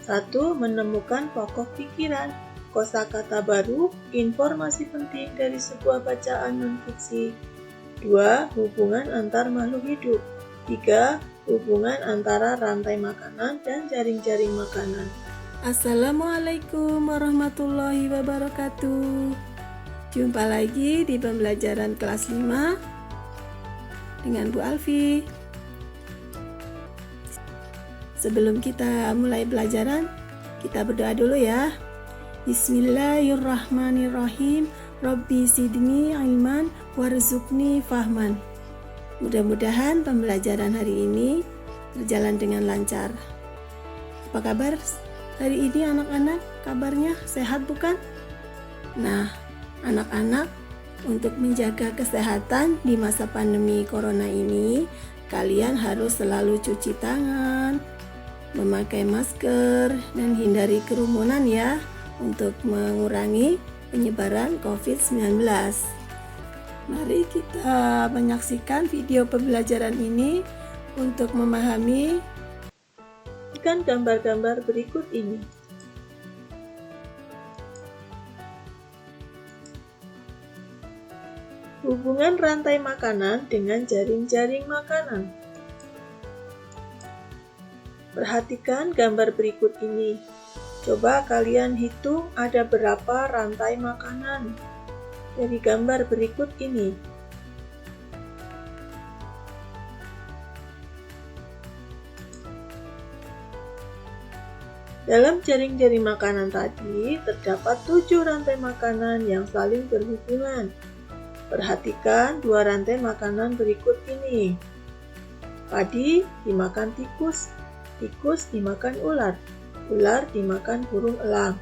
1. Menemukan pokok pikiran. Kosakata baru, informasi penting dari sebuah bacaan non-fiksi. 2. Hubungan antar makhluk hidup. 3. Hubungan antara rantai makanan dan jaring-jaring makanan. Assalamualaikum warahmatullahi wabarakatuh. Jumpa lagi di pembelajaran kelas 5 dengan Bu Alfi. Sebelum kita mulai pelajaran, kita berdoa dulu ya. Bismillahirrahmanirrahim. Rabbi zidni ilman warzuqni fahman. Mudah-mudahan pembelajaran hari ini berjalan dengan lancar. Apa kabar hari ini anak-anak? Kabarnya sehat bukan? Nah, anak-anak, untuk menjaga kesehatan di masa pandemi corona ini, kalian harus selalu cuci tangan, memakai masker, dan hindari kerumunan ya, untuk mengurangi penyebaran COVID-19. Mari kita menyaksikan video pembelajaran ini untuk memahami gambar-gambar berikut ini. Hubungan rantai makanan dengan jaring-jaring makanan. Perhatikan gambar berikut ini. Coba kalian hitung ada berapa rantai makanan dari gambar berikut ini. Dalam jaring-jaring makanan tadi, terdapat 7 rantai makanan yang saling berhubungan. Perhatikan 2 rantai makanan berikut ini. Padi dimakan tikus, tikus dimakan ular, ular dimakan burung elang,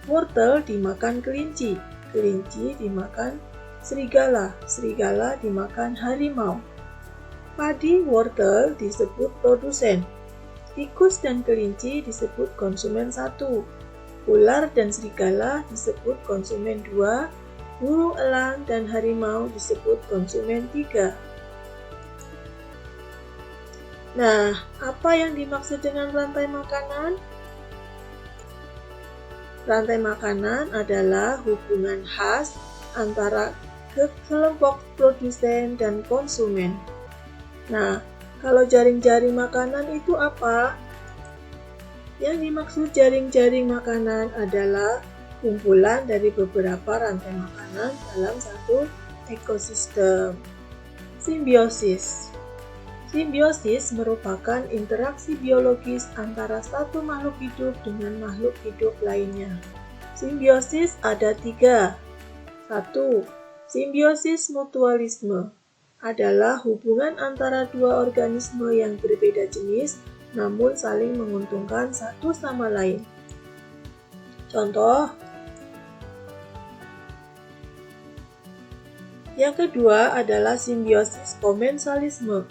wortel dimakan kelinci, kelinci dimakan serigala, serigala dimakan harimau. Padi, wortel disebut produsen, tikus dan kelinci disebut konsumen 1, ular dan serigala disebut konsumen 2, burung elang dan harimau disebut konsumen 3. Nah, apa yang dimaksud dengan rantai makanan? Rantai makanan adalah hubungan khas antara kelompok produsen dan konsumen. Nah, kalau jaring-jaring makanan itu apa? Yang dimaksud jaring-jaring makanan adalah kumpulan dari beberapa rantai makanan dalam satu ekosistem. Simbiosis. Simbiosis merupakan interaksi biologis antara satu makhluk hidup dengan makhluk hidup lainnya. Simbiosis ada 3. 1. Simbiosis mutualisme adalah hubungan antara 2 organisme yang berbeda jenis namun saling menguntungkan satu sama lain. Contoh. Yang kedua adalah simbiosis komensalisme,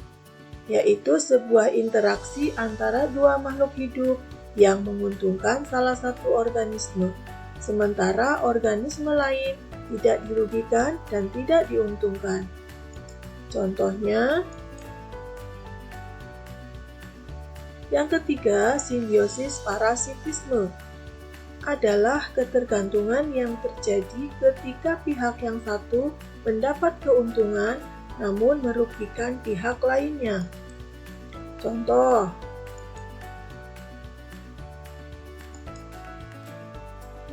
yaitu sebuah interaksi antara 2 makhluk hidup yang menguntungkan salah satu organisme, sementara organisme lain tidak dirugikan dan tidak diuntungkan. Contohnya, yang ketiga, simbiosis parasitisme adalah ketergantungan yang terjadi ketika pihak yang satu mendapat keuntungan namun merugikan pihak lainnya. Contoh.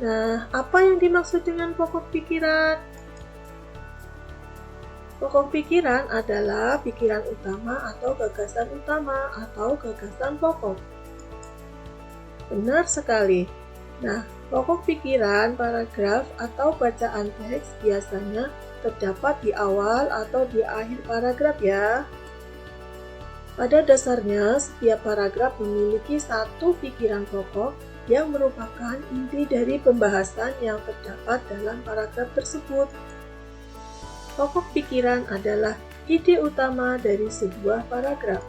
Nah, apa yang dimaksud dengan pokok pikiran? Pokok pikiran adalah pikiran utama atau gagasan pokok. Benar sekali. Nah, pokok pikiran, paragraf, atau bacaan teks biasanya terdapat di awal atau di akhir paragraf ya. Pada dasarnya, setiap paragraf memiliki satu pikiran pokok yang merupakan inti dari pembahasan yang terdapat dalam paragraf tersebut. Pokok pikiran adalah ide utama dari sebuah paragraf.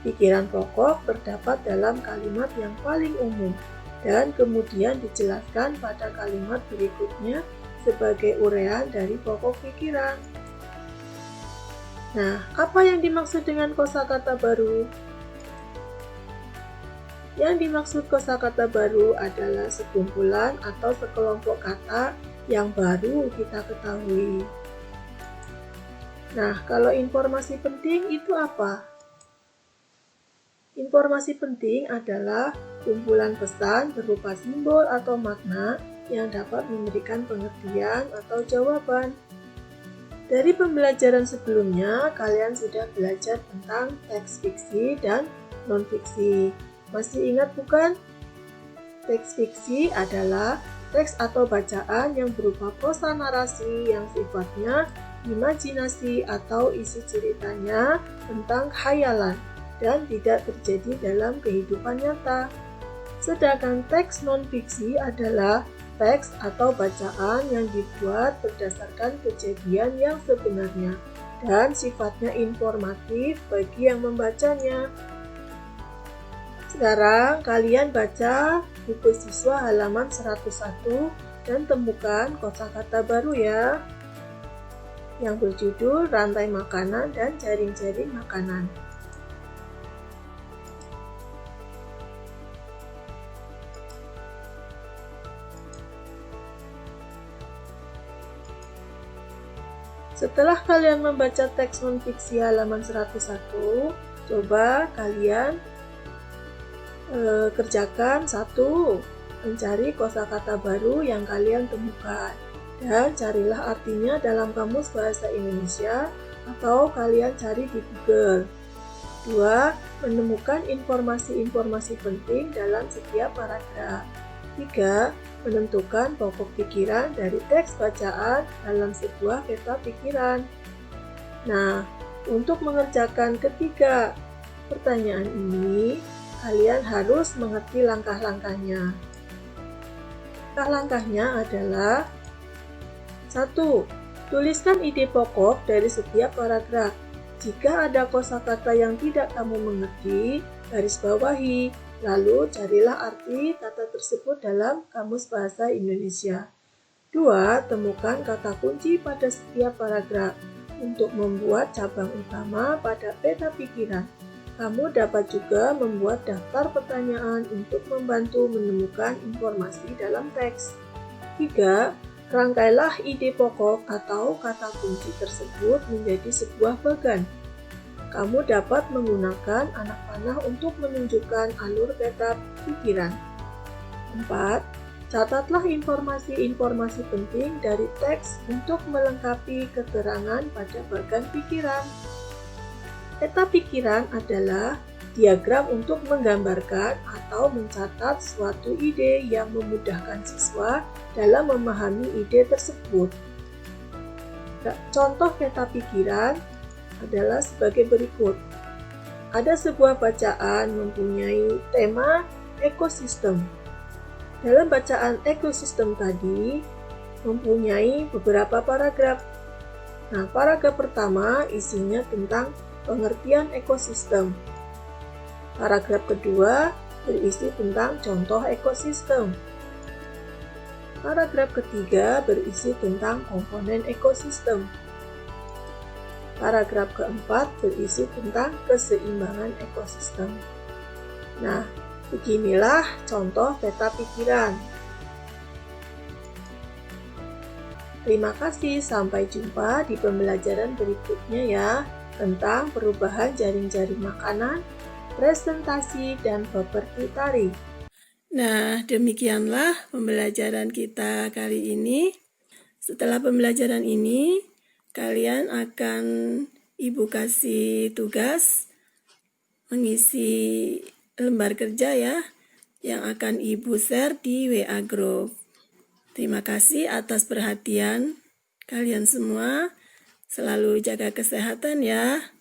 Pikiran pokok terdapat dalam kalimat yang paling umum dan kemudian dijelaskan pada kalimat berikutnya sebagai uraian dari pokok pikiran. Nah, apa yang dimaksud dengan kosakata baru? Yang dimaksud kosakata baru adalah sekumpulan atau sekelompok kata yang baru kita ketahui. Nah, kalau informasi penting itu apa? Informasi penting adalah kumpulan pesan berupa simbol atau makna yang dapat memberikan pengertian atau jawaban. Dari pembelajaran sebelumnya, kalian sudah belajar tentang teks fiksi dan non-fiksi. Masih ingat bukan? Teks fiksi adalah teks atau bacaan yang berupa prosa narasi yang sifatnya imajinasi atau isi ceritanya tentang khayalan dan tidak terjadi dalam kehidupan nyata. Sedangkan teks non-fiksi adalah teks atau bacaan yang dibuat berdasarkan kejadian yang sebenarnya dan sifatnya informatif bagi yang membacanya. Sekarang kalian baca buku siswa halaman 101 dan temukan kosakata baru ya, yang berjudul rantai makanan dan jaring-jaring makanan. Setelah kalian membaca teks non-fiksi halaman 101, coba kalian kerjakan 1. Mencari kosakata baru yang kalian temukan dan carilah artinya dalam Kamus Bahasa Indonesia atau kalian cari di Google. 2. Menemukan informasi-informasi penting dalam setiap paragraf. 3. Menentukan pokok pikiran dari teks bacaan dalam sebuah peta pikiran. Nah, untuk mengerjakan ketiga pertanyaan ini, kalian harus mengerti langkah-langkahnya. Langkah-langkahnya adalah 1. Tuliskan ide pokok dari setiap paragraf. Jika ada kosakata yang tidak kamu mengerti, garis bawahi, lalu carilah arti kata tersebut dalam Kamus Bahasa Indonesia. 2. Temukan kata kunci pada setiap paragraf. Untuk membuat cabang utama pada peta pikiran, kamu dapat juga membuat daftar pertanyaan untuk membantu menemukan informasi dalam teks. 3. Rangkailah ide pokok atau kata kunci tersebut menjadi sebuah bagan. Kamu dapat menggunakan anak panah untuk menunjukkan alur peta pikiran. 4. Catatlah informasi-informasi penting dari teks untuk melengkapi keterangan pada bagan pikiran. Peta pikiran adalah diagram untuk menggambarkan atau mencatat suatu ide yang memudahkan siswa dalam memahami ide tersebut. Contoh peta pikiran adalah sebagai berikut. Ada sebuah bacaan mempunyai tema ekosistem. Dalam bacaan ekosistem tadi mempunyai beberapa paragraf. Nah, paragraf pertama isinya tentang pengertian ekosistem. Paragraf kedua berisi tentang contoh ekosistem. Paragraf ketiga berisi tentang komponen ekosistem. Paragraf keempat berisi tentang keseimbangan ekosistem. Nah, beginilah contoh peta pikiran. Terima kasih, sampai jumpa di pembelajaran berikutnya ya, tentang perubahan jaring-jaring makanan, presentasi, dan properti tari. Nah, demikianlah pembelajaran kita kali ini. Setelah pembelajaran ini, kalian akan Ibu kasih tugas mengisi lembar kerja ya, yang akan Ibu share di WA Group. Terima kasih atas perhatian kalian semua. Selalu jaga kesehatan ya.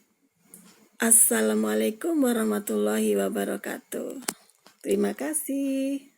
Assalamualaikum warahmatullahi wabarakatuh. Terima kasih.